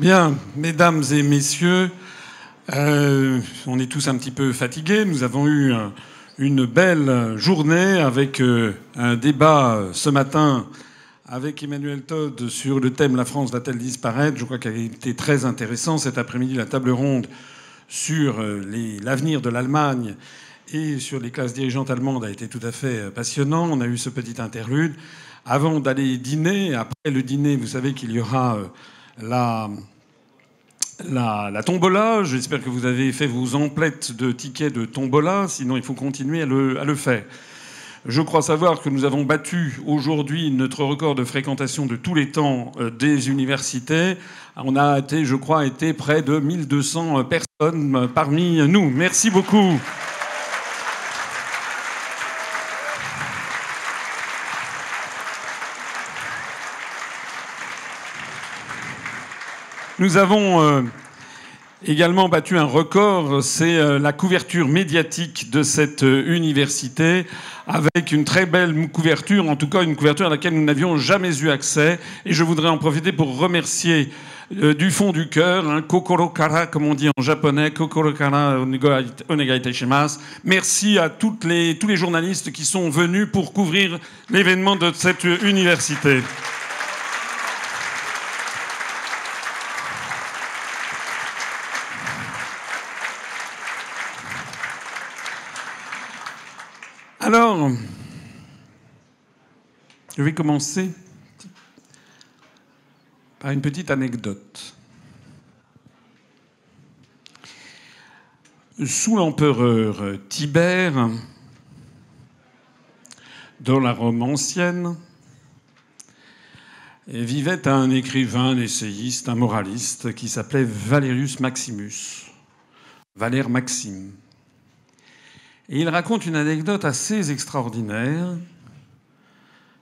Bien, mesdames et messieurs, on est tous un petit peu fatigués. Nous avons eu une belle journée avec un débat ce matin avec Emmanuel Todd sur le thème « La France va-t-elle disparaître ?» Je crois qu'elle a été très intéressant. Cet après-midi, la table ronde sur l'avenir de l'Allemagne et sur les classes dirigeantes allemandes a été tout à fait passionnant. On a eu ce petit interlude. Avant d'aller dîner, après le dîner, vous savez qu'il y aura la tombola. J'espère que vous avez fait vos emplettes de tickets de tombola. Sinon, il faut continuer à le faire. Je crois savoir que nous avons battu aujourd'hui notre record de fréquentation de tous les temps des universités. On a été, je crois, près de 1200 personnes parmi nous. Merci beaucoup. Nous avons également battu un record, c'est la couverture médiatique de cette université, avec une très belle couverture, en tout cas une couverture à laquelle nous n'avions jamais eu accès. Et je voudrais en profiter pour remercier du fond du cœur, kokoro kara, comme on dit en japonais, kokoro kara onegai iteshimasu. Merci à tous les journalistes qui sont venus pour couvrir l'événement de cette université. Alors, je vais commencer par une petite anecdote. Sous l'empereur Tibère, dans la Rome ancienne, vivait un écrivain, un essayiste, un moraliste qui s'appelait Valerius Maximus, Valère Maxime. Et il raconte une anecdote assez extraordinaire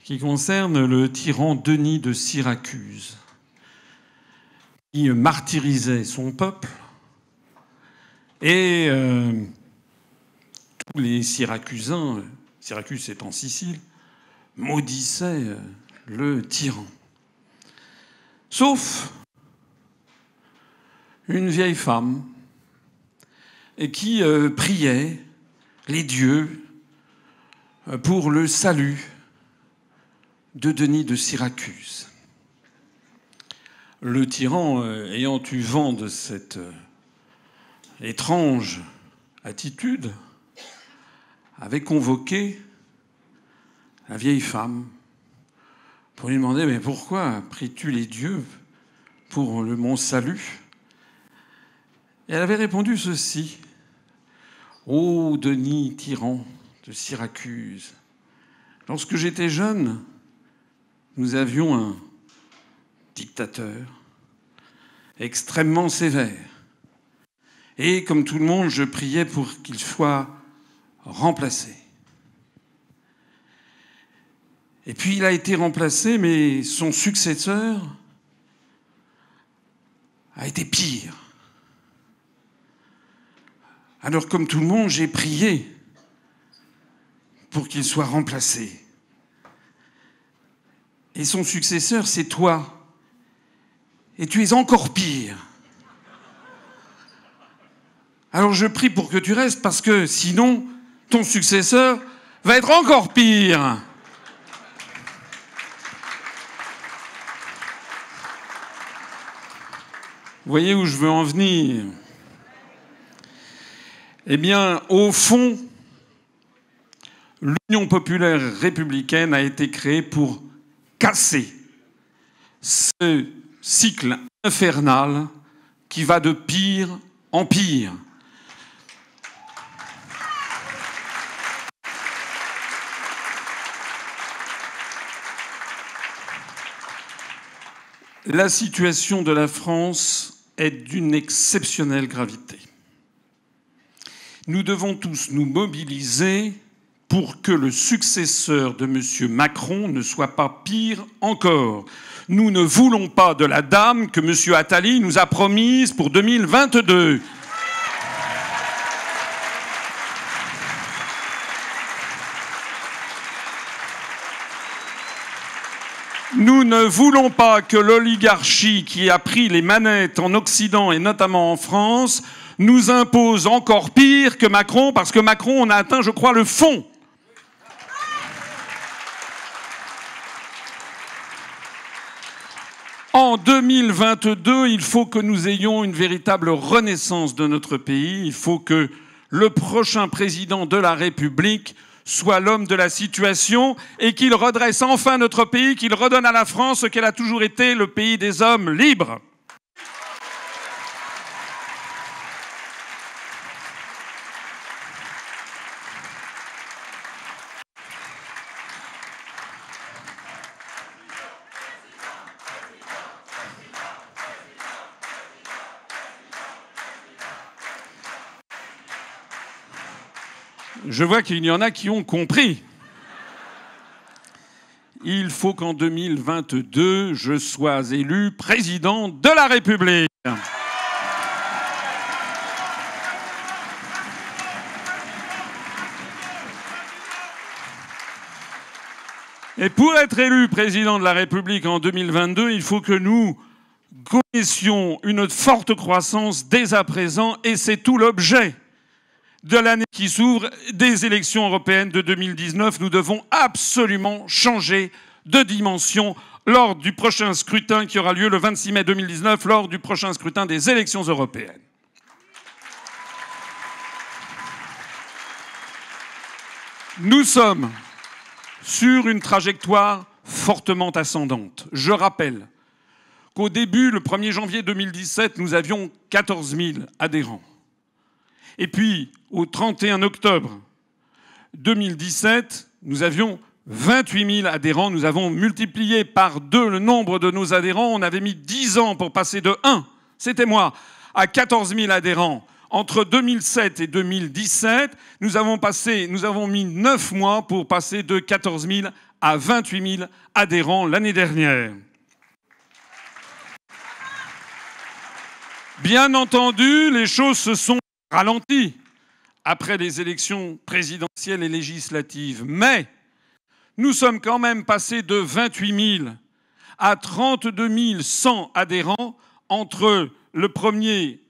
qui concerne le tyran Denis de Syracuse, qui martyrisait son peuple et tous les Syracusains, Syracuse c'est en Sicile, maudissaient le tyran. Sauf une vieille femme et qui priait les dieux pour le salut de Denis de Syracuse. Le tyran, ayant eu vent de cette étrange attitude, avait convoqué la vieille femme pour lui demander « Mais pourquoi pries-tu les dieux pour mon salut ?» Et elle avait répondu ceci. Ô Denis, tyran de Syracuse, lorsque j'étais jeune, nous avions un dictateur extrêmement sévère. Et comme tout le monde, je priais pour qu'il soit remplacé. Et puis il a été remplacé, mais son successeur a été pire. Alors, comme tout le monde, j'ai prié pour qu'il soit remplacé. Et son successeur, c'est toi. Et tu es encore pire. Alors, je prie pour que tu restes, parce que sinon, ton successeur va être encore pire. Vous voyez où je veux en venir ? Eh bien, au fond, l'Union populaire républicaine a été créée pour casser ce cycle infernal qui va de pire en pire. La situation de la France est d'une exceptionnelle gravité. Nous devons tous nous mobiliser pour que le successeur de M. Macron ne soit pas pire encore. Nous ne voulons pas de la dame que M. Attali nous a promise pour 2022. Nous ne voulons pas que l'oligarchie qui a pris les manettes en Occident et notamment en France nous impose encore pire que Macron, parce que Macron, on a atteint, je crois, le fond. En 2022, il faut que nous ayons une véritable renaissance de notre pays. Il faut que le prochain président de la République soit l'homme de la situation et qu'il redresse enfin notre pays, qu'il redonne à la France ce qu'elle a toujours été, le pays des hommes libres. Je vois qu'il y en a qui ont compris. Il faut qu'en 2022, je sois élu président de la République. Et pour être élu président de la République en 2022, il faut que nous connaissions une forte croissance dès à présent, et c'est tout l'objet de l'année qui s'ouvre, des élections européennes de 2019. Nous devons absolument changer de dimension lors du prochain scrutin qui aura lieu le 26 mai 2019, lors du prochain scrutin des élections européennes. Nous sommes sur une trajectoire fortement ascendante. Je rappelle qu'au début, le 1er janvier 2017, nous avions 14 000 adhérents. Et puis, au 31 octobre 2017, nous avions 28 000 adhérents. Nous avons multiplié par 2 le nombre de nos adhérents. On avait mis 10 ans pour passer de 1, c'était moi, à 14 000 adhérents. Entre 2007 et 2017, nous avons mis 9 mois pour passer de 14 000 à 28 000 adhérents l'année dernière. Bien entendu, les choses se sont ralenties après les élections présidentielles et législatives. Mais nous sommes quand même passés de 28 000 à 32 100 adhérents entre le 1er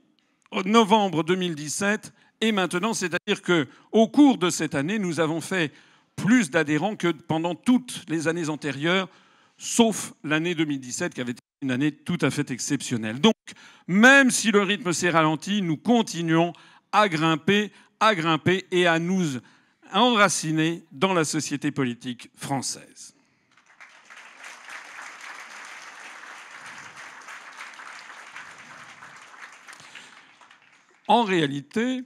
novembre 2017 et maintenant. C'est-à-dire qu'au cours de cette année, nous avons fait plus d'adhérents que pendant toutes les années antérieures, sauf l'année 2017 qui avait été une année tout à fait exceptionnelle. Donc, même si le rythme s'est ralenti, nous continuons à grimper et à nous enraciner dans la société politique française. En réalité,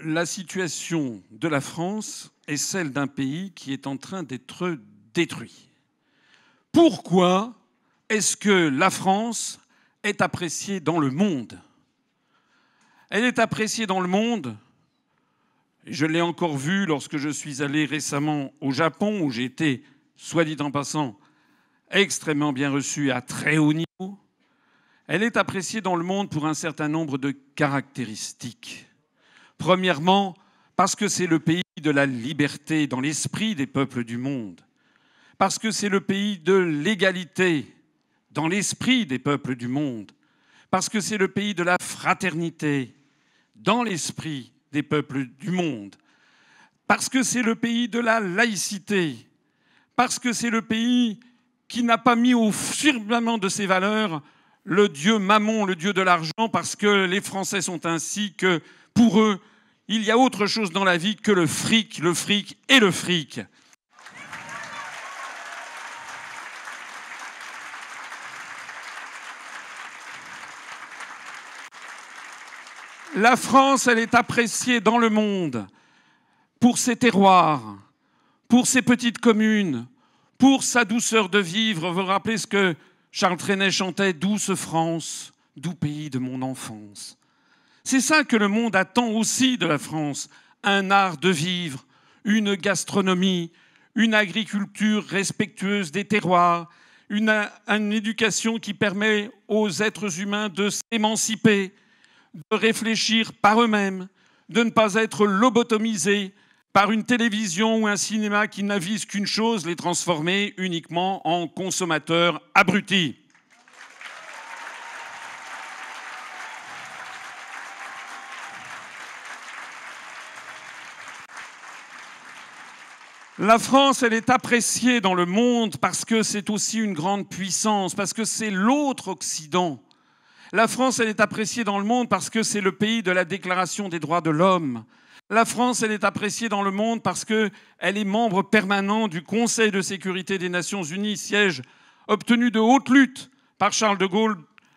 la situation de la France est celle d'un pays qui est en train d'être détruit. Pourquoi est-ce que la France est appréciée dans le monde ? Elle est appréciée dans le monde, et je l'ai encore vu lorsque je suis allé récemment au Japon, où j'ai été, soit dit en passant, extrêmement bien reçu à très haut niveau. Elle est appréciée dans le monde pour un certain nombre de caractéristiques. Premièrement, parce que c'est le pays de la liberté dans l'esprit des peuples du monde. Parce que c'est le pays de l'égalité dans l'esprit des peuples du monde. Parce que c'est le pays de la fraternité dans l'esprit des peuples du monde. Parce que c'est le pays de la laïcité. Parce que c'est le pays qui n'a pas mis au firmament de ses valeurs le dieu Mammon, le dieu de l'argent, parce que les Français sont ainsi, que pour eux, il y a autre chose dans la vie que le fric et le fric. La France, elle est appréciée dans le monde pour ses terroirs, pour ses petites communes, pour sa douceur de vivre. Vous vous rappelez ce que Charles Trenet chantait « Douce France, doux pays de mon enfance ». C'est ça que le monde attend aussi de la France, un art de vivre, une gastronomie, une agriculture respectueuse des terroirs, une éducation qui permet aux êtres humains de s'émanciper, de réfléchir par eux-mêmes, de ne pas être lobotomisés par une télévision ou un cinéma qui n'avise qu'une chose, les transformer uniquement en consommateurs abrutis. La France, elle est appréciée dans le monde parce que c'est aussi une grande puissance, parce que c'est l'autre Occident. La France, elle est appréciée dans le monde parce que c'est le pays de la Déclaration des droits de l'homme. La France, elle est appréciée dans le monde parce qu'elle est membre permanent du Conseil de sécurité des Nations Unies, siège obtenu de haute lutte par Charles de Gaulle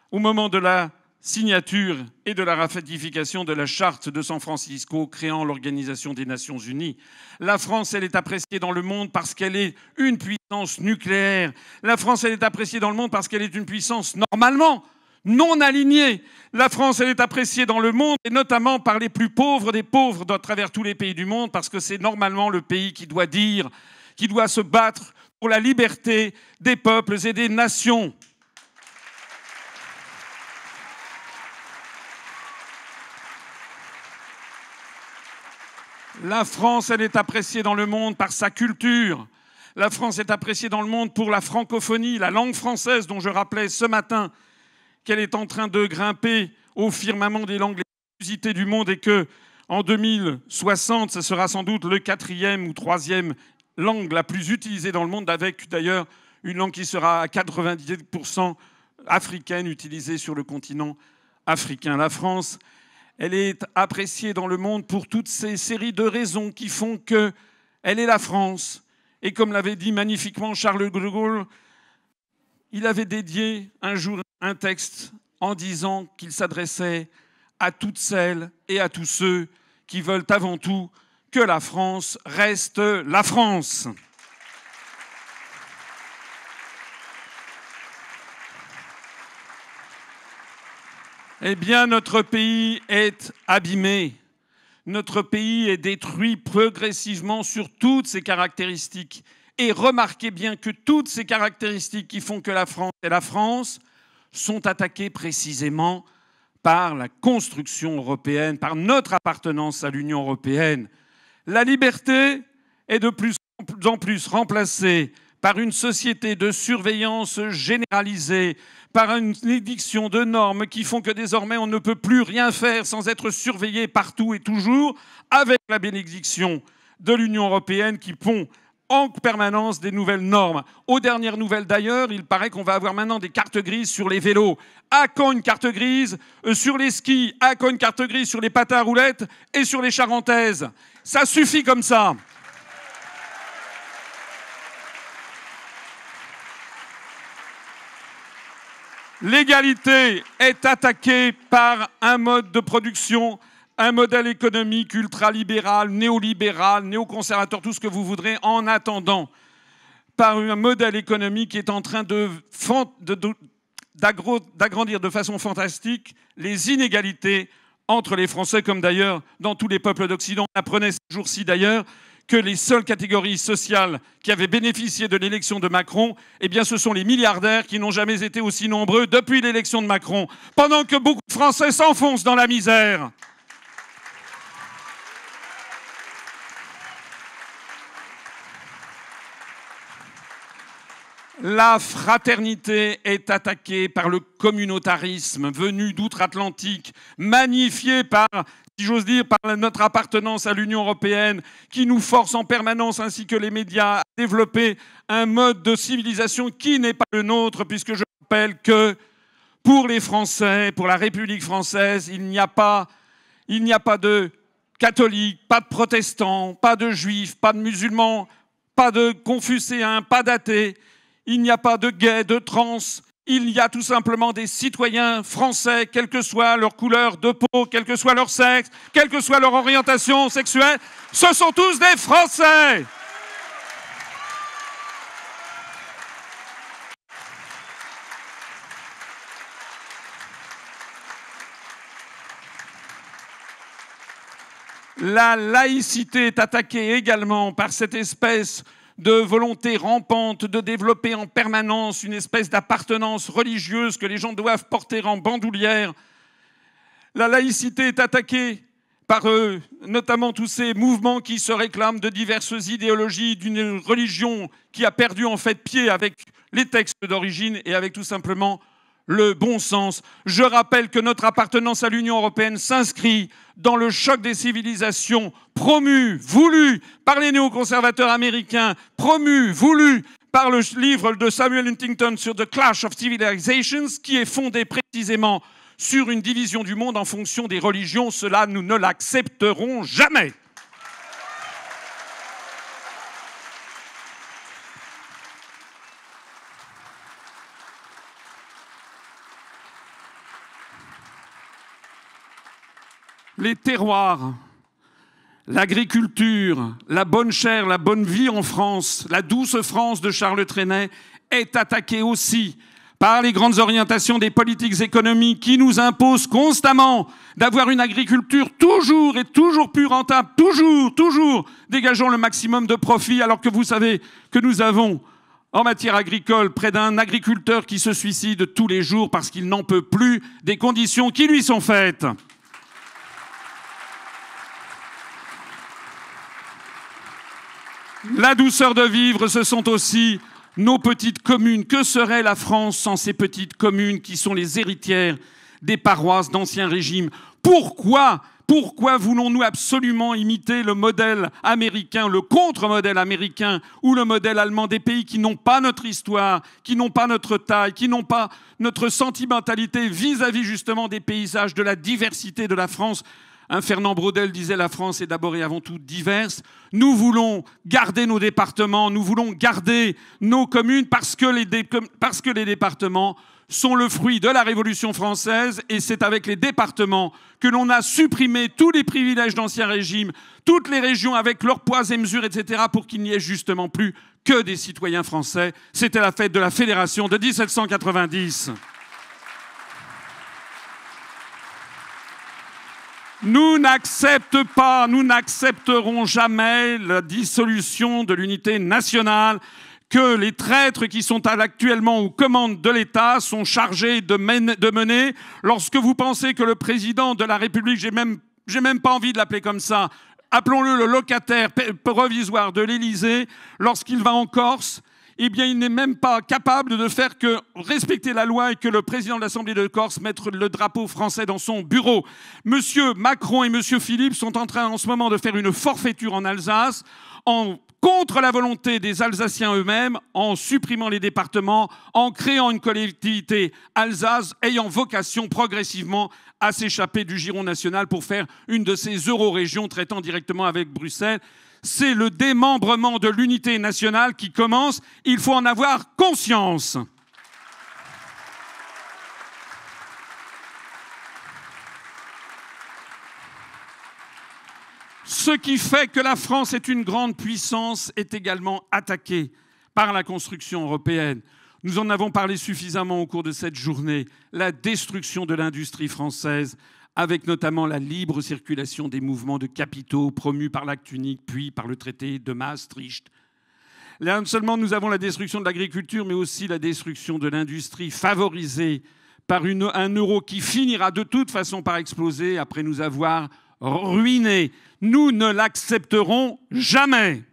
au moment de la signature et de la ratification de la charte de San Francisco créant l'Organisation des Nations Unies. La France, elle est appréciée dans le monde parce qu'elle est une puissance nucléaire. La France, elle est appréciée dans le monde parce qu'elle est une puissance normalement non alignée. La France, elle est appréciée dans le monde et notamment par les plus pauvres des pauvres à travers tous les pays du monde parce que c'est normalement le pays qui doit dire, qui doit se battre pour la liberté des peuples et des nations. La France, elle est appréciée dans le monde par sa culture. La France est appréciée dans le monde pour la francophonie, la langue française dont je rappelais ce matin qu'elle est en train de grimper au firmament des langues les plus usitées du monde et que en 2060, ce sera sans doute le 4e ou 3e langue la plus utilisée dans le monde, avec d'ailleurs une langue qui sera à 90% africaine, utilisée sur le continent africain. La France, elle est appréciée dans le monde pour toutes ces séries de raisons qui font qu'elle est la France. Et comme l'avait dit magnifiquement Charles de Gaulle, il avait dédié un jour un texte en disant qu'il s'adressait à toutes celles et à tous ceux qui veulent avant tout que la France reste la France. Eh bien, notre pays est abîmé. Notre pays est détruit progressivement sur toutes ses caractéristiques. Et remarquez bien que toutes ces caractéristiques qui font que la France est la France sont attaquées précisément par la construction européenne, par notre appartenance à l'Union européenne. La liberté est de plus en plus remplacée par une société de surveillance généralisée, par une édiction de normes qui font que désormais on ne peut plus rien faire sans être surveillé partout et toujours, avec la bénédiction de l'Union européenne qui pond en permanence des nouvelles normes. Aux dernières nouvelles d'ailleurs, il paraît qu'on va avoir maintenant des cartes grises sur les vélos. À quand une carte grise sur les skis? À quand une carte grise sur les patins à roulettes et sur les charentaises? Ça suffit comme ça. L'égalité est attaquée par un mode de production, un modèle économique ultralibéral, néolibéral, néoconservateur, tout ce que vous voudrez, en attendant, par un modèle économique qui est en train d'agrandir de façon fantastique les inégalités entre les Français, comme d'ailleurs dans tous les peuples d'Occident. On apprenait ces jours-ci d'ailleurs que les seules catégories sociales qui avaient bénéficié de l'élection de Macron, eh bien, ce sont les milliardaires qui n'ont jamais été aussi nombreux depuis l'élection de Macron, pendant que beaucoup de Français s'enfoncent dans la misère. La fraternité est attaquée par le communautarisme venu d'outre-Atlantique, magnifié par, si j'ose dire, par notre appartenance à l'Union européenne, qui nous force en permanence, ainsi que les médias, à développer un mode de civilisation qui n'est pas le nôtre, puisque je rappelle que pour les Français, pour la République française, il n'y a pas de catholiques, pas de protestants, pas de juifs, pas de musulmans, pas de confucéens, pas d'athées. Il n'y a pas de gays, de trans, il y a tout simplement des citoyens français, quelle que soit leur couleur de peau, quel que soit leur sexe, quelle que soit leur orientation sexuelle, ce sont tous des Français. La laïcité est attaquée également par cette espèce de volonté rampante de développer en permanence une espèce d'appartenance religieuse que les gens doivent porter en bandoulière. La laïcité est attaquée par notamment tous ces mouvements qui se réclament de diverses idéologies, d'une religion qui a perdu en fait pied avec les textes d'origine et avec tout simplement le bon sens. Je rappelle que notre appartenance à l'Union européenne s'inscrit dans le choc des civilisations promu, voulu par les néoconservateurs américains, promu, voulu par le livre de Samuel Huntington sur The Clash of Civilizations, qui est fondé précisément sur une division du monde en fonction des religions. Cela, nous ne l'accepterons jamais. Les terroirs, l'agriculture, la bonne chair, la bonne vie en France, la douce France de Charles Trenet est attaquée aussi par les grandes orientations des politiques économiques qui nous imposent constamment d'avoir une agriculture toujours et toujours plus rentable, toujours dégageant le maximum de profit, alors que vous savez que nous avons en matière agricole près d'un agriculteur qui se suicide tous les jours parce qu'il n'en peut plus des conditions qui lui sont faites. La douceur de vivre, ce sont aussi nos petites communes. Que serait la France sans ces petites communes qui sont les héritières des paroisses d'Ancien Régime? Pourquoi voulons-nous absolument imiter le modèle américain, le contre-modèle américain ou le modèle allemand, des pays qui n'ont pas notre histoire, qui n'ont pas notre taille, qui n'ont pas notre sentimentalité vis-à-vis justement des paysages, de la diversité de la France? Fernand Braudel disait « La France est d'abord et avant tout diverse ». Nous voulons garder nos départements, nous voulons garder nos communes parce que les départements sont le fruit de la Révolution française, et c'est avec les départements que l'on a supprimé tous les privilèges d'Ancien Régime, toutes les régions avec leurs poids et mesures, etc., pour qu'il n'y ait justement plus que des citoyens français. C'était la fête de la Fédération de 1790. Nous n'accepterons jamais la dissolution de l'unité nationale que les traîtres qui sont actuellement aux commandes de l'État sont chargés de mener. Lorsque vous pensez que le président de la République, j'ai même pas envie de l'appeler comme ça, appelons-le le locataire provisoire de l'Élysée, lorsqu'il va en Corse, eh bien, il n'est même pas capable de faire que respecter la loi et que le président de l'Assemblée de Corse mette le drapeau français dans son bureau. Monsieur Macron et monsieur Philippe sont en train en ce moment de faire une forfaiture en Alsace, contre la volonté des Alsaciens eux-mêmes, en supprimant les départements, en créant une collectivité Alsace ayant vocation progressivement à s'échapper du giron national pour faire une de ces euro-régions traitant directement avec Bruxelles. C'est le démembrement de l'unité nationale qui commence. Il faut en avoir conscience. Ce qui fait que la France est une grande puissance est également attaqué par la construction européenne. Nous en avons parlé suffisamment au cours de cette journée. La destruction de l'industrie française, avec notamment la libre circulation des mouvements de capitaux promus par l'acte unique, puis par le traité de Maastricht. Là, non seulement nous avons la destruction de l'agriculture, mais aussi la destruction de l'industrie favorisée par un euro qui finira de toute façon par exploser après nous avoir ruinés. Nous ne l'accepterons jamais.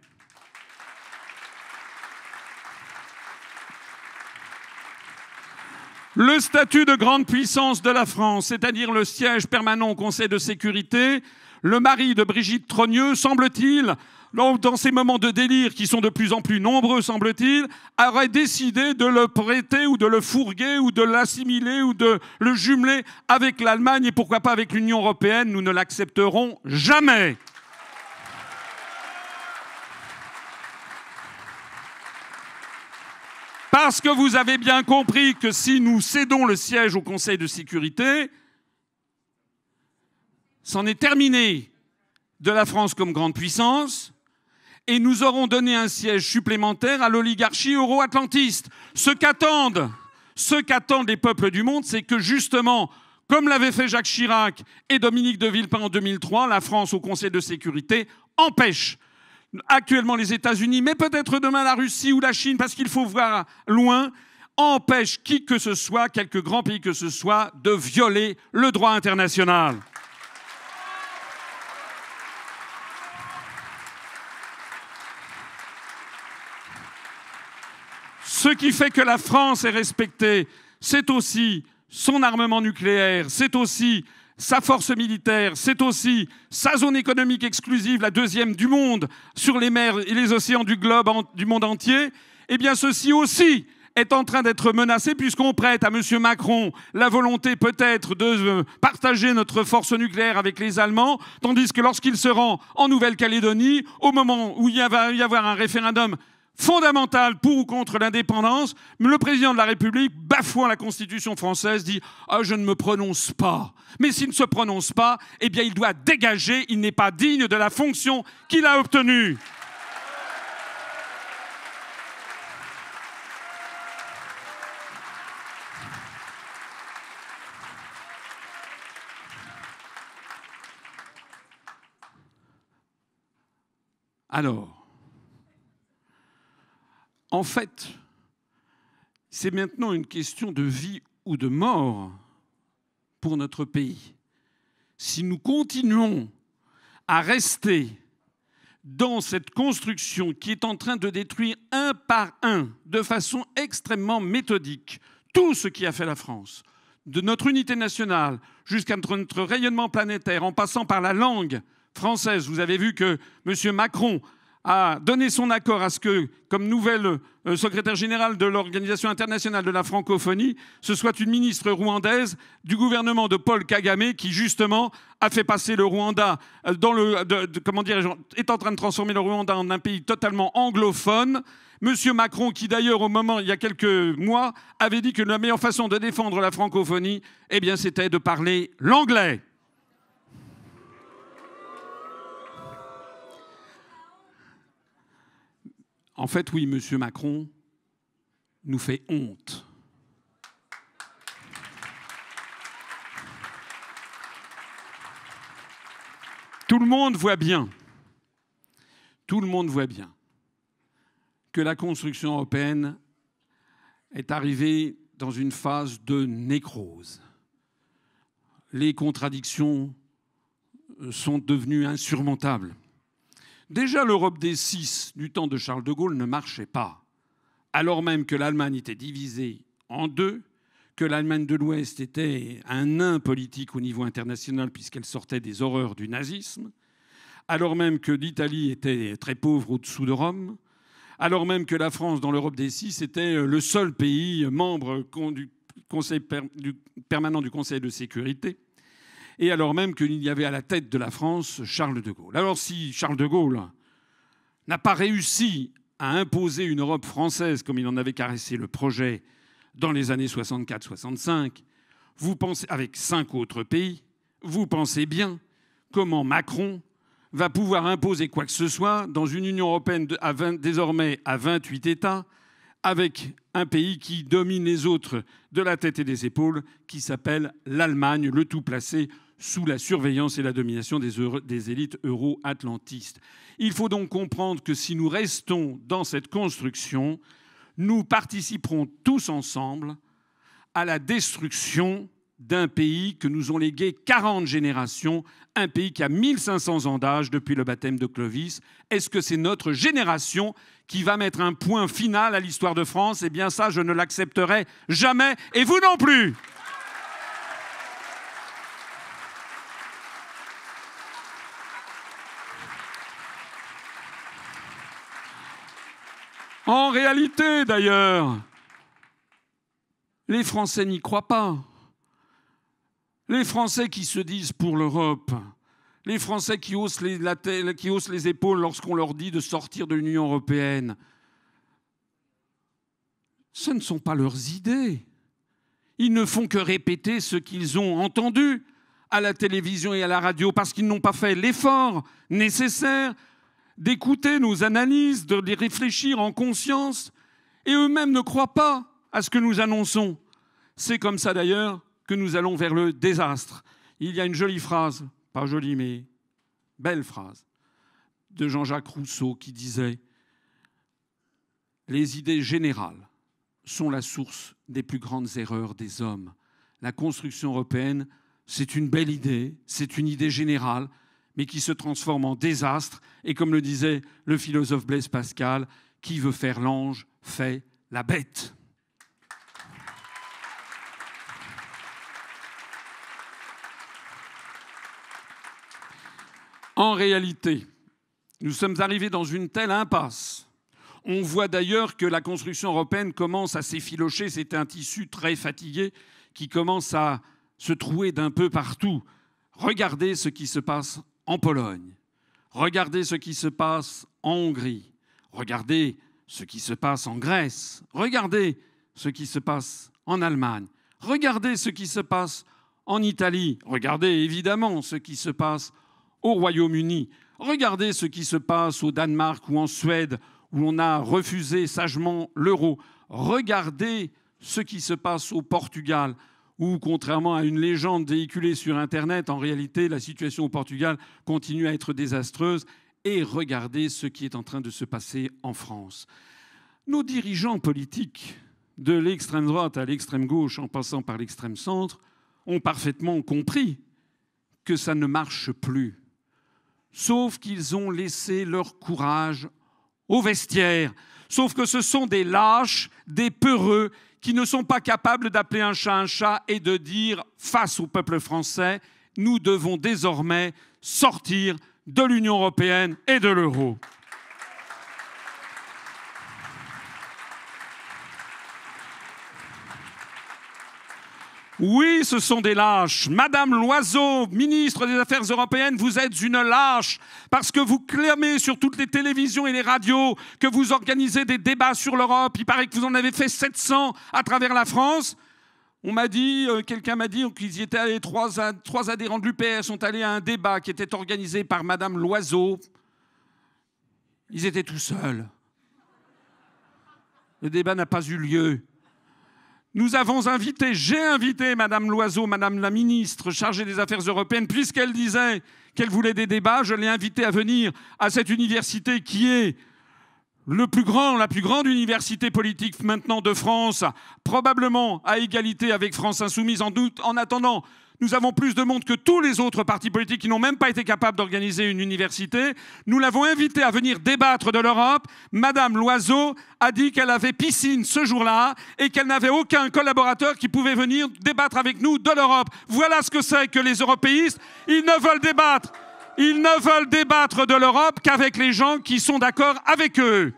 Le statut de grande puissance de la France, c'est-à-dire le siège permanent au Conseil de sécurité, le mari de Brigitte Trogneux, semble-t-il, dans ces moments de délire qui sont de plus en plus nombreux, semble-t-il, aurait décidé de le prêter ou de le fourguer ou de l'assimiler ou de le jumeler avec l'Allemagne et pourquoi pas avec l'Union européenne. Nous ne l'accepterons jamais. Parce que vous avez bien compris que si nous cédons le siège au Conseil de sécurité, c'en est terminé de la France comme grande puissance et nous aurons donné un siège supplémentaire à l'oligarchie euro-atlantiste. Ce qu'attendent les peuples du monde, c'est que justement, comme l'avaient fait Jacques Chirac et Dominique de Villepin en 2003, la France au Conseil de sécurité empêche actuellement les États-Unis, mais peut-être demain la Russie ou la Chine, parce qu'il faut voir loin, empêche qui que ce soit, quelque grand pays que ce soit, de violer le droit international. Ce qui fait que la France est respectée, c'est aussi son armement nucléaire, c'est aussi sa force militaire, c'est aussi sa zone économique exclusive, la deuxième du monde, sur les mers et les océans du globe, du monde entier. Eh bien, ceci aussi est en train d'être menacé puisqu'on prête à M. Macron la volonté peut-être de partager notre force nucléaire avec les Allemands, tandis que lorsqu'il se rend en Nouvelle-Calédonie, au moment où il va y avoir un référendum fondamental pour ou contre l'indépendance, le président de la République, bafouant la Constitution française, dit « Ah, je ne me prononce pas ». Mais s'il ne se prononce pas, eh bien, il doit dégager, il n'est pas digne de la fonction qu'il a obtenue. Alors, en fait, c'est maintenant une question de vie ou de mort pour notre pays. Si nous continuons à rester dans cette construction qui est en train de détruire un par un, de façon extrêmement méthodique, tout ce qui a fait la France, de notre unité nationale jusqu'à notre rayonnement planétaire, en passant par la langue française. Vous avez vu que M. Macron a donné son accord à ce que, comme nouvelle secrétaire générale de l'Organisation internationale de la francophonie, ce soit une ministre rwandaise du gouvernement de Paul Kagame qui, justement, a fait passer le Rwanda est en train de transformer le Rwanda en un pays totalement anglophone. Monsieur Macron, qui d'ailleurs, au moment, il y a quelques mois, avait dit que la meilleure façon de défendre la francophonie, eh bien, c'était de parler l'anglais. En fait, oui, M. Macron nous fait honte. Tout le monde voit bien que la construction européenne est arrivée dans une phase de nécrose. Les contradictions sont devenues insurmontables. Déjà, l'Europe des 6 du temps de Charles de Gaulle ne marchait pas, alors même que l'Allemagne était divisée en deux, que l'Allemagne de l'Ouest était un nain politique au niveau international puisqu'elle sortait des horreurs du nazisme, alors même que l'Italie était très pauvre au-dessous de Rome, alors même que la France, dans l'Europe des 6, était le seul pays membre du Conseil permanent du Conseil de sécurité, et alors même qu'il y avait à la tête de la France Charles de Gaulle. Alors si Charles de Gaulle n'a pas réussi à imposer une Europe française comme il en avait caressé le projet dans les années 64-65, vous pensez, avec 5 autres pays, vous pensez bien comment Macron va pouvoir imposer quoi que ce soit dans une Union européenne désormais à 28 États, avec un pays qui domine les autres de la tête et des épaules, qui s'appelle l'Allemagne, le tout placé sous la surveillance et la domination des élites euro-atlantistes. Il faut donc comprendre que si nous restons dans cette construction, nous participerons tous ensemble à la destruction d'un pays que nous ont légué 40 générations, un pays qui a 1500 ans d'âge depuis le baptême de Clovis. Est-ce que c'est notre génération qui va mettre un point final à l'histoire de France? Eh bien ça, je ne l'accepterai jamais, et vous non plus. En réalité, d'ailleurs, les Français n'y croient pas. Les Français qui se disent pour l'Europe, les Français qui haussent les épaules lorsqu'on leur dit de sortir de l'Union européenne, ce ne sont pas leurs idées. Ils ne font que répéter ce qu'ils ont entendu à la télévision et à la radio parce qu'ils n'ont pas fait l'effort nécessaire d'écouter nos analyses, de les réfléchir en conscience, et eux-mêmes ne croient pas à ce que nous annonçons. C'est comme ça d'ailleurs que nous allons vers le désastre. Il y a une jolie phrase, pas jolie mais belle phrase, de Jean-Jacques Rousseau qui disait « Les idées générales sont la source des plus grandes erreurs des hommes. La construction européenne, c'est une belle idée, c'est une idée générale, mais qui se transforme en désastre. Et comme le disait le philosophe Blaise Pascal, qui veut faire l'ange fait la bête. En réalité, nous sommes arrivés dans une telle impasse. On voit d'ailleurs que la construction européenne commence à s'effilocher. C'est un tissu très fatigué qui commence à se trouer d'un peu partout. Regardez ce qui se passe en Pologne. Regardez ce qui se passe en Hongrie. Regardez ce qui se passe en Grèce. Regardez ce qui se passe en Allemagne. Regardez ce qui se passe en Italie. Regardez évidemment ce qui se passe au Royaume-Uni. Regardez ce qui se passe au Danemark ou en Suède, où on a refusé sagement l'euro. Regardez ce qui se passe au Portugal, où, contrairement à une légende véhiculée sur Internet, en réalité, la situation au Portugal continue à être désastreuse. Et regardez ce qui est en train de se passer en France. Nos dirigeants politiques, de l'extrême droite à l'extrême gauche, en passant par l'extrême centre, ont parfaitement compris que ça ne marche plus. Sauf qu'ils ont laissé leur courage au vestiaire. Sauf que ce sont des lâches, des peureux, qui ne sont pas capables d'appeler un chat et de dire, face au peuple français, nous devons désormais sortir de l'Union européenne et de l'euro. Oui, ce sont des lâches. Madame Loiseau, ministre des Affaires européennes, vous êtes une lâche parce que vous clamez sur toutes les télévisions et les radios que vous organisez des débats sur l'Europe. Il paraît que vous en avez fait 700 à travers la France. On m'a dit, quelqu'un m'a dit qu'ils y étaient allés, trois adhérents de l'UPR sont allés à un débat qui était organisé par Madame Loiseau. Ils étaient tout seuls. Le débat n'a pas eu lieu. Nous avons invité, j'ai invité Madame Loiseau, Madame la ministre chargée des Affaires européennes, puisqu'elle disait qu'elle voulait des débats, je l'ai invitée à venir à cette université qui est la plus grande université politique maintenant de France, probablement à égalité avec France Insoumise en doute. En attendant, nous avons plus de monde que tous les autres partis politiques qui n'ont même pas été capables d'organiser une université. Nous l'avons invitée à venir débattre de l'Europe. Madame Loiseau a dit qu'elle avait piscine ce jour-là et qu'elle n'avait aucun collaborateur qui pouvait venir débattre avec nous de l'Europe. Voilà ce que c'est que les européistes. Ils ne veulent débattre. Ils ne veulent débattre de l'Europe qu'avec les gens qui sont d'accord avec eux.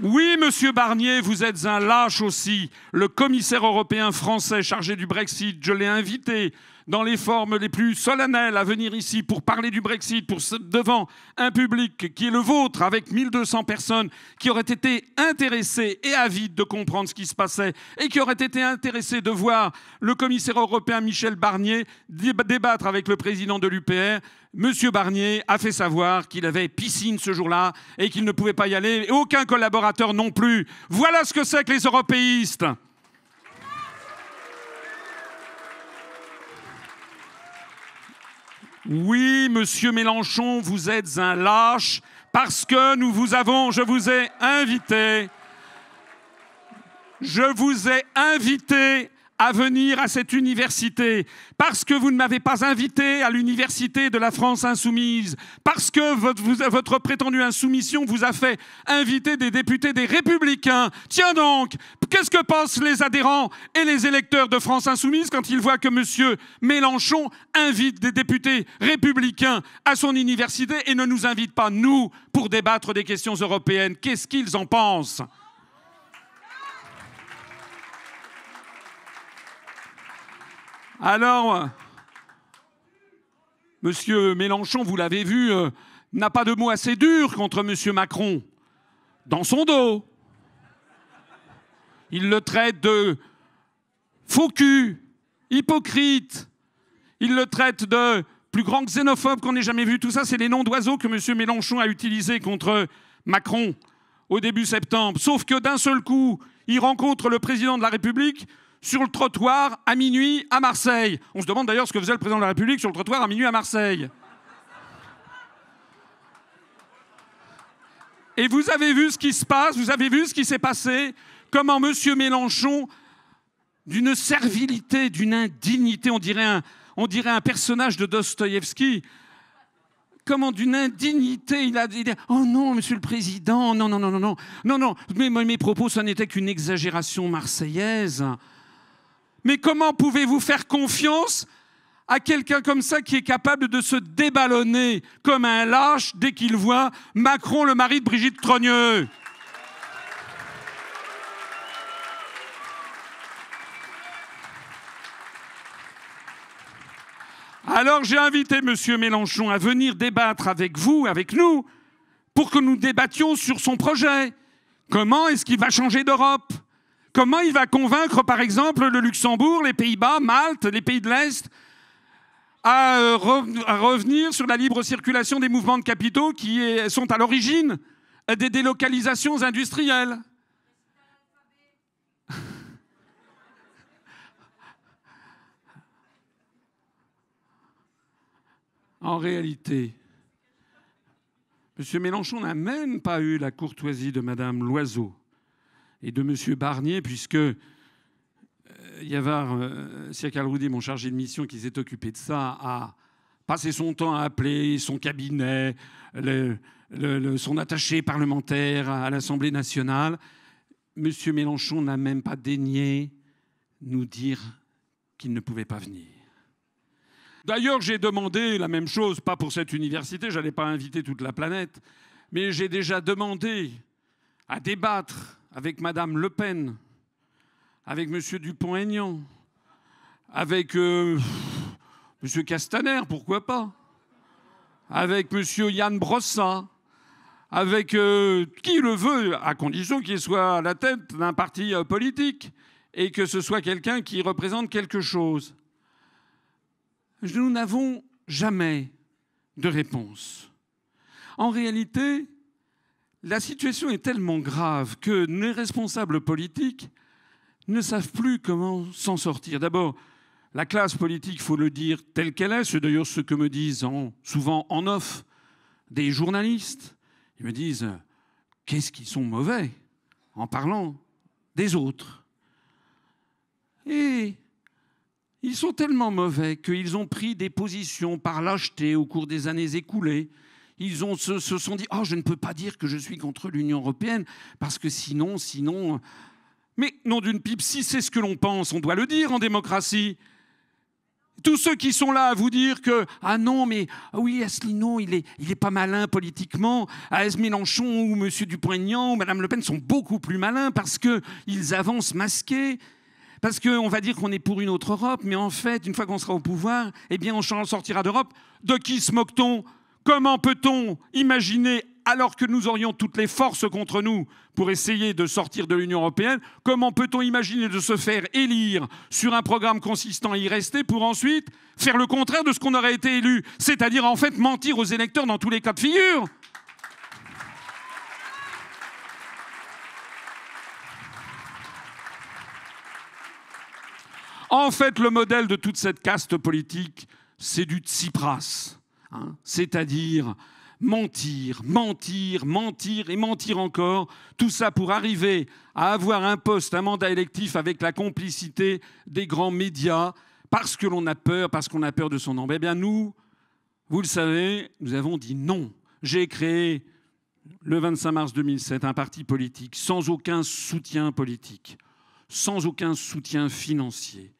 Oui, monsieur Barnier, vous êtes un lâche aussi. Le commissaire européen français chargé du Brexit, je l'ai invité dans les formes les plus solennelles à venir ici pour parler du Brexit, devant un public qui est le vôtre, avec 1200 personnes qui auraient été intéressées et avides de comprendre ce qui se passait et qui auraient été intéressées de voir le commissaire européen Michel Barnier débattre avec le président de l'UPR. Monsieur Barnier a fait savoir qu'il avait piscine ce jour-là et qu'il ne pouvait pas y aller, et aucun collaborateur non plus. Voilà ce que c'est que les européistes. Oui, monsieur Mélenchon, vous êtes un lâche parce que je vous ai invité à venir à cette université, parce que vous ne m'avez pas invité à l'université de la France Insoumise, parce que votre prétendue insoumission vous a fait inviter des députés des Républicains. Tiens donc, qu'est-ce que pensent les adhérents et les électeurs de France Insoumise quand ils voient que M. Mélenchon invite des députés républicains à son université et ne nous invite pas, nous, pour débattre des questions européennes? Qu'est-ce qu'ils en pensent ? Alors, M. Mélenchon, vous l'avez vu, n'a pas de mots assez durs contre M. Macron. Dans son dos. Il le traite de faux cul, hypocrite. Il le traite de plus grand xénophobe qu'on ait jamais vu. Tout ça, c'est les noms d'oiseaux que M. Mélenchon a utilisés contre Macron au début septembre. Sauf que d'un seul coup, il rencontre le président de la République sur le trottoir à minuit à Marseille. On se demande d'ailleurs ce que faisait le président de la République sur le trottoir à minuit à Marseille. Et vous avez vu ce qui se passe, vous avez vu ce qui s'est passé, comment M. Mélenchon, d'une servilité, d'une indignité, on dirait un personnage de Dostoïevski, comment d'une indignité, il a dit « Oh non, Monsieur le Président, non, non, non, non, non, non, non, mes propos, ça n'était qu'une exagération marseillaise. » Mais comment pouvez-vous faire confiance à quelqu'un comme ça qui est capable de se déballonner comme un lâche dès qu'il voit Macron, le mari de Brigitte Trogneux? Alors j'ai invité M. Mélenchon à venir débattre avec vous, avec nous, pour que nous débattions sur son projet. Comment est-ce qu'il va changer d'Europe? Comment il va convaincre, par exemple, le Luxembourg, les Pays-Bas, Malte, les pays de l'Est, à revenir sur la libre circulation des mouvements de capitaux qui sont à l'origine des délocalisations industrielles? En réalité, M. Mélenchon n'a même pas eu la courtoisie de Mme Loiseau et de M. Barnier, puisque Yavar Siakal-Roudy, mon chargé de mission qui s'est occupé de ça, a passé son temps à appeler son cabinet, son attaché parlementaire à l'Assemblée nationale. M. Mélenchon n'a même pas daigné nous dire qu'il ne pouvait pas venir. D'ailleurs, j'ai demandé la même chose, pas pour cette université, je n'allais pas inviter toute la planète, mais j'ai déjà demandé à débattre avec Mme Le Pen, avec M. Dupont-Aignan, avec M. Castaner, pourquoi pas, avec M. Yann Brossat, avec qui le veut, à condition qu'il soit à la tête d'un parti politique et que ce soit quelqu'un qui représente quelque chose. Nous n'avons jamais de réponse. En réalité, la situation est tellement grave que les responsables politiques ne savent plus comment s'en sortir. D'abord, la classe politique, il faut le dire telle qu'elle est, c'est d'ailleurs ce que me disent souvent en off des journalistes. Ils me disent « qu'est-ce qu'ils sont mauvais ?» en parlant des autres. Et ils sont tellement mauvais qu'ils ont pris des positions par lâcheté au cours des années écoulées. Ils se sont dit « oh, je ne peux pas dire que je suis contre l'Union européenne parce que sinon... » Mais nom d'une pipe, si c'est ce que l'on pense, on doit le dire en démocratie. Tous ceux qui sont là à vous dire que « ah non, mais oui, Asselineau, il est pas malin politiquement. Mélenchon ou M. Dupont-Aignan ou Mme Le Pen sont beaucoup plus malins parce qu'ils avancent masqués. » Parce qu'on va dire qu'on est pour une autre Europe, mais en fait, une fois qu'on sera au pouvoir, eh bien, on sortira d'Europe. De qui se moque-t-on? Comment peut-on imaginer, alors que nous aurions toutes les forces contre nous pour essayer de sortir de l'Union européenne, comment peut-on imaginer de se faire élire sur un programme consistant à y rester pour ensuite faire le contraire de ce qu'on aurait été élu? C'est-à-dire, en fait, mentir aux électeurs dans tous les cas de figure. En fait, le modèle de toute cette caste politique, c'est du Tsipras. C'est-à-dire mentir, mentir, mentir et mentir encore. Tout ça pour arriver à avoir un poste, un mandat électif avec la complicité des grands médias, parce que l'on a peur, parce qu'on a peur de son nom. Eh bien, nous, vous le savez, nous avons dit non. J'ai créé, le 25 mars 2007, un parti politique sans aucun soutien politique, sans aucun soutien financier,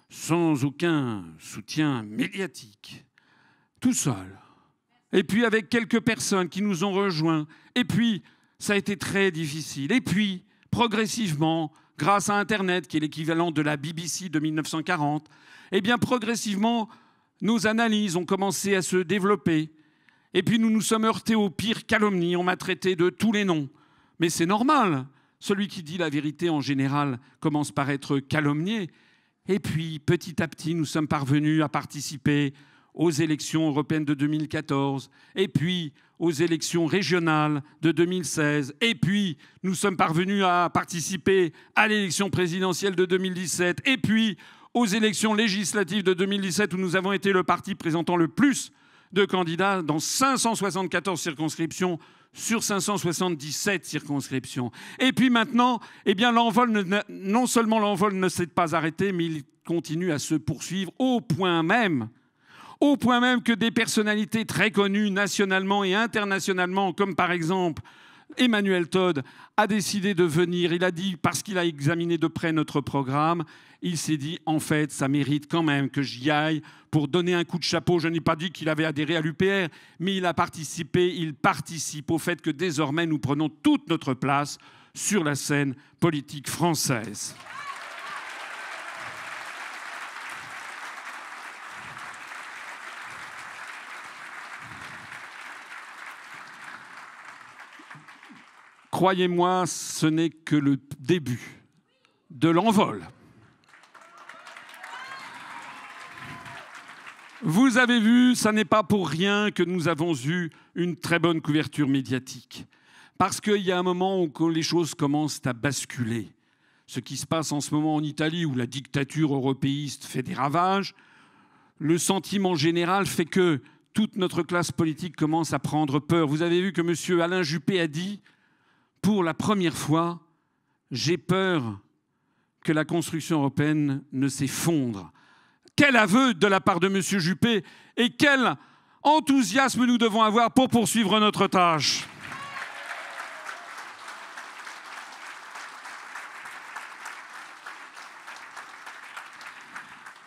sans aucun soutien médiatique, tout seul. Et puis avec quelques personnes qui nous ont rejoints. Et puis, ça a été très difficile. Et puis, progressivement, grâce à Internet, qui est l'équivalent de la BBC de 1940, eh bien, progressivement, nos analyses ont commencé à se développer. Et puis, nous nous sommes heurtés aux pires calomnies. On m'a traité de tous les noms. Mais c'est normal. Celui qui dit la vérité, en général, commence par être calomnié. Et puis, petit à petit, nous sommes parvenus à participer aux élections européennes de 2014, et puis aux élections régionales de 2016, et puis nous sommes parvenus à participer à l'élection présidentielle de 2017, et puis aux élections législatives de 2017, où nous avons été le parti présentant le plus de candidats dans 574 circonscriptions sur 577 circonscriptions. Et puis maintenant, eh bien, non seulement l'envol ne s'est pas arrêté, mais il continue à se poursuivre au point même au point même que des personnalités très connues nationalement et internationalement, comme par exemple Emmanuel Todd, a décidé de venir. Il a dit, parce qu'il a examiné de près notre programme, il s'est dit, en fait, ça mérite quand même que j'y aille pour donner un coup de chapeau. Je n'ai pas dit qu'il avait adhéré à l'UPR, mais il participe au fait que désormais nous prenons toute notre place sur la scène politique française. Croyez-moi, ce n'est que le début de l'envol. Vous avez vu, ça n'est pas pour rien que nous avons eu une très bonne couverture médiatique. Parce qu'il y a un moment où les choses commencent à basculer. Ce qui se passe en ce moment en Italie, où la dictature européiste fait des ravages, le sentiment général fait que toute notre classe politique commence à prendre peur. Vous avez vu que M. Alain Juppé a dit, pour la première fois, j'ai peur que la construction européenne ne s'effondre. Quel aveu de la part de M. Juppé et quel enthousiasme nous devons avoir pour poursuivre notre tâche.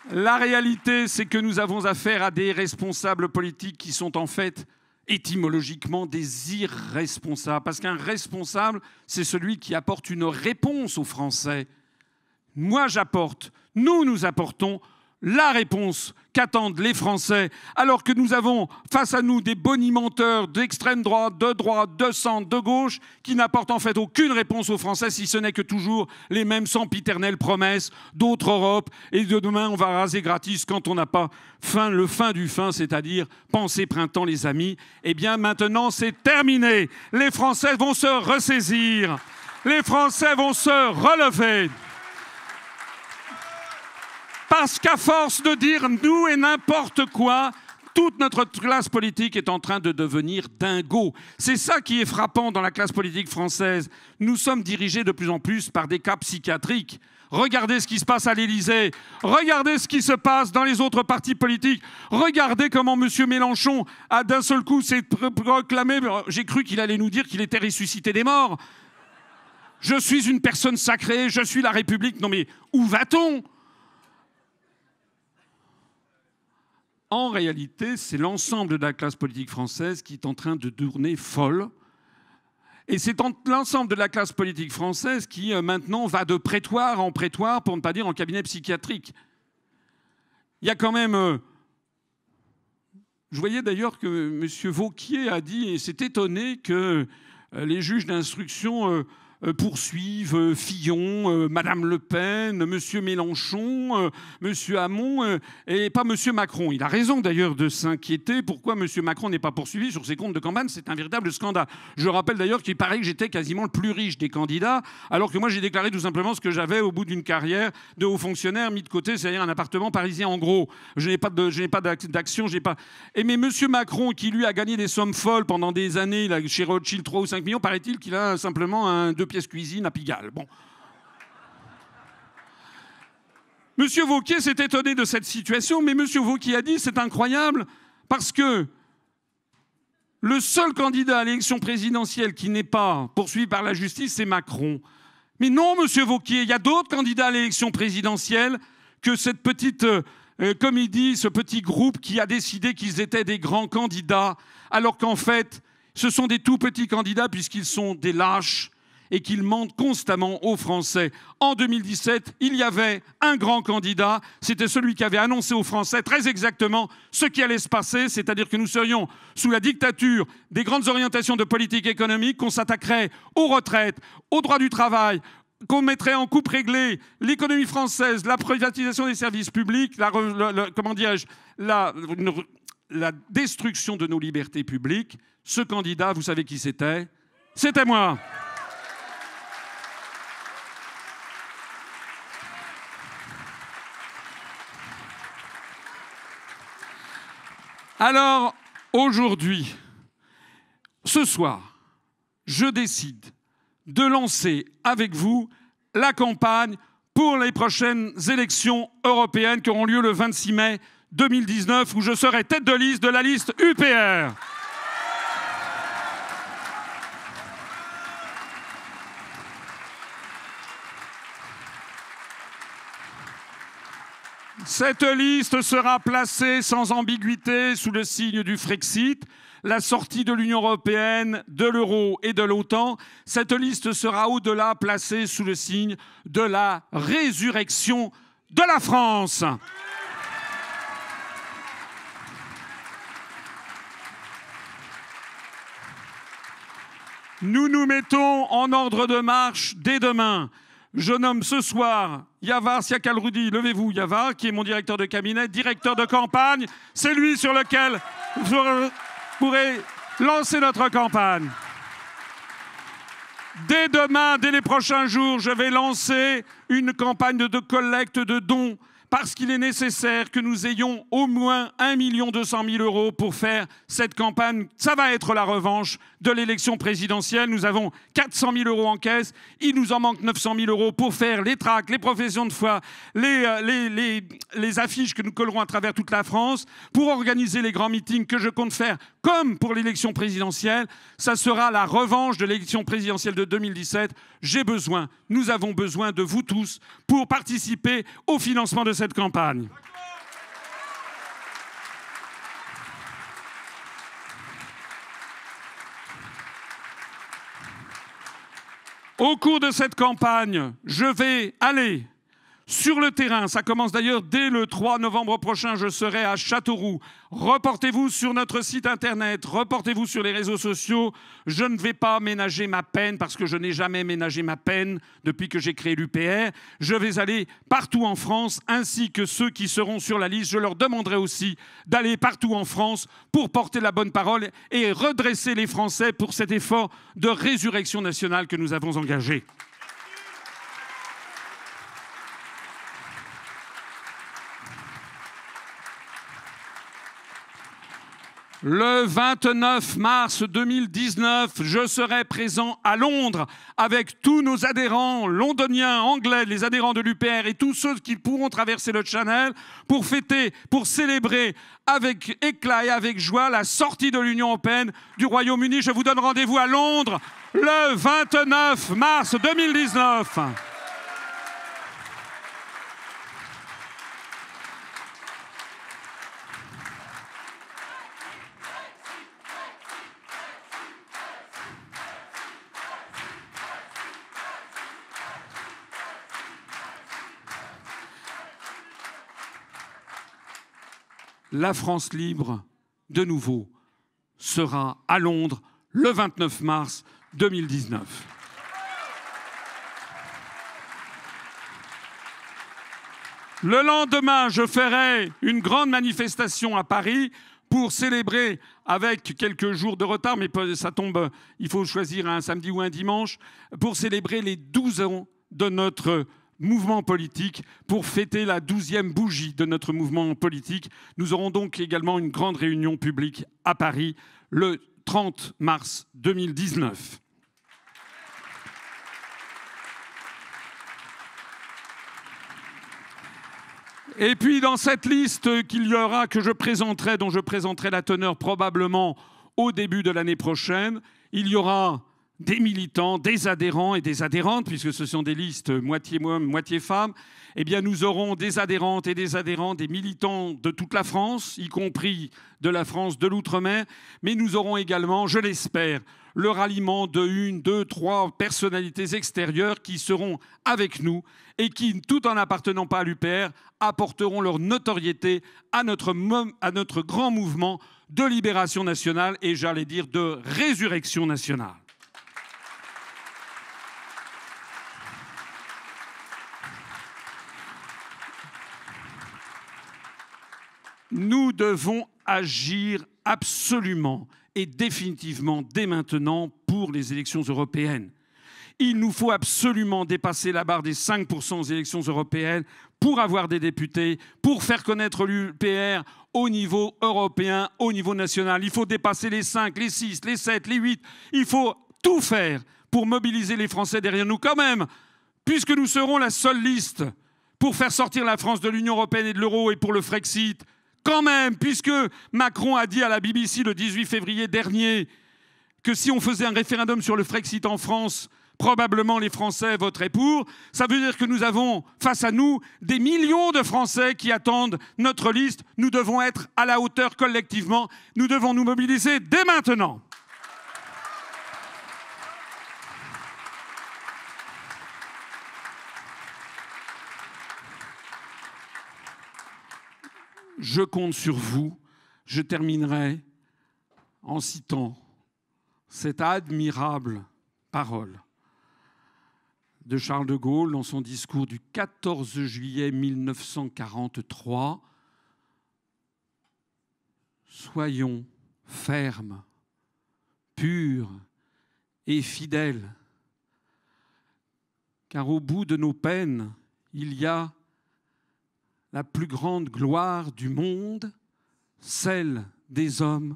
La réalité, c'est que nous avons affaire à des responsables politiques qui sont en fait étymologiquement des irresponsables. Parce qu'un responsable, c'est celui qui apporte une réponse aux Français. Moi, j'apporte, nous apportons la réponse qu'attendent les Français, alors que nous avons face à nous des bonimenteurs d'extrême droite, de centre, de gauche, qui n'apportent en fait aucune réponse aux Français, si ce n'est que toujours les mêmes sempiternelles promesses d'autres Europe, et de demain on va raser gratis quand on n'a pas le fin du fin, c'est-à-dire pensez printemps les amis. Eh bien maintenant c'est terminé, les Français vont se ressaisir, les Français vont se relever. Parce qu'à force de dire nous et n'importe quoi, toute notre classe politique est en train de devenir dingo. C'est ça qui est frappant dans la classe politique française. Nous sommes dirigés de plus en plus par des cas psychiatriques. Regardez ce qui se passe à l'Élysée. Regardez ce qui se passe dans les autres partis politiques. Regardez comment M. Mélenchon a d'un seul coup s'est proclamé. J'ai cru qu'il allait nous dire qu'il était ressuscité des morts. Je suis une personne sacrée, je suis la République. Non mais où va-t-on ? En réalité, c'est l'ensemble de la classe politique française qui est en train de tourner folle. Et c'est l'ensemble de la classe politique française qui, maintenant, va de prétoire en prétoire, pour ne pas dire en cabinet psychiatrique. Il y a quand même... Je voyais d'ailleurs que M. Wauquiez a dit, et s'est étonné que les juges d'instruction... poursuivent Fillon, Madame Le Pen, M. Mélenchon, M. Hamon et pas M. Macron. Il a raison d'ailleurs de s'inquiéter. Pourquoi M. Macron n'est pas poursuivi sur ses comptes de campagne? C'est un véritable scandale. Je rappelle d'ailleurs qu'il paraît que j'étais quasiment le plus riche des candidats, alors que moi j'ai déclaré tout simplement ce que j'avais au bout d'une carrière de haut fonctionnaire mis de côté, c'est-à-dire un appartement parisien en gros. Je n'ai pas d'action, j'ai pas... Et mais M. Macron, qui lui a gagné des sommes folles pendant des années, là, chez Rothschild 3 ou 5 millions, paraît-il qu'il a simplement 2 pièces cuisine à Pigalle. Bon. Monsieur Wauquiez s'est étonné de cette situation, mais Monsieur Wauquiez a dit c'est incroyable parce que le seul candidat à l'élection présidentielle qui n'est pas poursuivi par la justice, c'est Macron. Mais non, Monsieur Wauquiez, il y a d'autres candidats à l'élection présidentielle que cette petite comédie, ce petit groupe qui a décidé qu'ils étaient des grands candidats, alors qu'en fait, ce sont des tout petits candidats puisqu'ils sont des lâches et qu'ils mentent constamment aux Français. En 2017, il y avait un grand candidat, c'était celui qui avait annoncé aux Français très exactement ce qui allait se passer, c'est-à-dire que nous serions sous la dictature des grandes orientations de politique économique, qu'on s'attaquerait aux retraites, aux droits du travail, qu'on mettrait en coupe réglée l'économie française, la privatisation des services publics, la destruction de nos libertés publiques. Ce candidat, vous savez qui c'était? C'était moi. Alors, aujourd'hui, ce soir, je décide de lancer avec vous la campagne pour les prochaines élections européennes qui auront lieu le 26 mai 2019, où je serai tête de liste de la liste UPR. Cette liste sera placée sans ambiguïté sous le signe du Frexit, la sortie de l'Union européenne, de l'euro et de l'OTAN. Cette liste sera au-delà placée sous le signe de la résurrection de la France. Nous nous mettons en ordre de marche dès demain. Je nomme ce soir Yavar Siakalroudi, levez-vous Yavar, qui est mon directeur de cabinet, directeur de campagne. C'est lui sur lequel vous pourrez lancer notre campagne. Dès demain, dès les prochains jours, je vais lancer une campagne de collecte de dons parce qu'il est nécessaire que nous ayons au moins 1 200 000 € pour faire cette campagne. Ça va être la revanche de l'élection présidentielle. Nous avons 400 000 € en caisse. Il nous en manque 900 000 € pour faire les tracts, les professions de foi, les affiches que nous collerons à travers toute la France, pour organiser les grands meetings que je compte faire comme pour l'élection présidentielle. Ça sera la revanche de l'élection présidentielle de 2017. Nous avons besoin de vous tous pour participer au financement de cette campagne. Au cours de cette campagne, je vais aller sur le terrain. Ça commence d'ailleurs dès le 3 novembre prochain. Je serai à Châteauroux. Reportez-vous sur notre site internet, reportez-vous sur les réseaux sociaux. Je ne vais pas ménager ma peine parce que je n'ai jamais ménagé ma peine depuis que j'ai créé l'UPR. Je vais aller partout en France, ainsi que ceux qui seront sur la liste. Je leur demanderai aussi d'aller partout en France pour porter la bonne parole et redresser les Français pour cet effort de résurrection nationale que nous avons engagé. Le 29 mars 2019, je serai présent à Londres avec tous nos adhérents londoniens, anglais, les adhérents de l'UPR et tous ceux qui pourront traverser le Channel pour fêter, pour célébrer avec éclat et avec joie la sortie de l'Union européenne du Royaume-Uni. Je vous donne rendez-vous à Londres le 29 mars 2019. La France libre, de nouveau, sera à Londres le 29 mars 2019. Le lendemain, je ferai une grande manifestation à Paris pour célébrer, avec quelques jours de retard, mais ça tombe, il faut choisir un samedi ou un dimanche, pour célébrer les 12 ans de notre mouvement politique, pour fêter la 12e bougie de notre mouvement politique. Nous aurons donc également une grande réunion publique à Paris le 30 mars 2019. Et puis dans cette liste qu'il y aura, que je présenterai, dont je présenterai la teneur probablement au début de l'année prochaine, il y aura des militants, des adhérents et des adhérentes, puisque ce sont des listes moitié hommes, moitié femmes. Eh bien, nous aurons des adhérentes et des adhérents, des militants de toute la France, y compris de la France de l'outre-mer. Mais nous aurons également, je l'espère, le ralliement de 1, 2, 3 personnalités extérieures qui seront avec nous et qui, tout en n'appartenant pas à l'UPR, apporteront leur notoriété à notre grand mouvement de libération nationale et, j'allais dire, de résurrection nationale. Nous devons agir absolument et définitivement dès maintenant pour les élections européennes. Il nous faut absolument dépasser la barre des 5% aux élections européennes pour avoir des députés, pour faire connaître l'UPR au niveau européen, au niveau national. Il faut dépasser les 5, les 6, les 7, les 8. Il faut tout faire pour mobiliser les Français derrière nous. Quand même, puisque nous serons la seule liste pour faire sortir la France de l'Union européenne et de l'euro et pour le Frexit, quand même, puisque Macron a dit à la BBC le 18 février dernier que si on faisait un référendum sur le Frexit en France, probablement les Français voteraient pour, ça veut dire que nous avons face à nous des millions de Français qui attendent notre liste. Nous devons être à la hauteur collectivement. Nous devons nous mobiliser dès maintenant. Je compte sur vous. Je terminerai en citant cette admirable parole de Charles de Gaulle dans son discours du 14 juillet 1943. Soyons fermes, purs et fidèles, car au bout de nos peines, il y a la plus grande gloire du monde, celle des hommes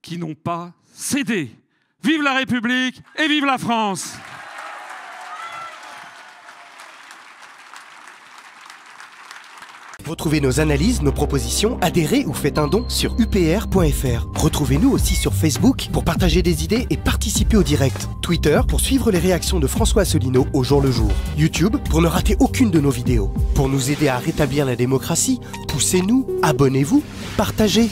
qui n'ont pas cédé. Vive la République et vive la France! Retrouvez nos analyses, nos propositions, adhérez ou faites un don sur upr.fr. Retrouvez-nous aussi sur Facebook pour partager des idées et participer au direct. Twitter pour suivre les réactions de François Asselineau au jour le jour. YouTube pour ne rater aucune de nos vidéos. Pour nous aider à rétablir la démocratie, poussez-nous, abonnez-vous, partagez.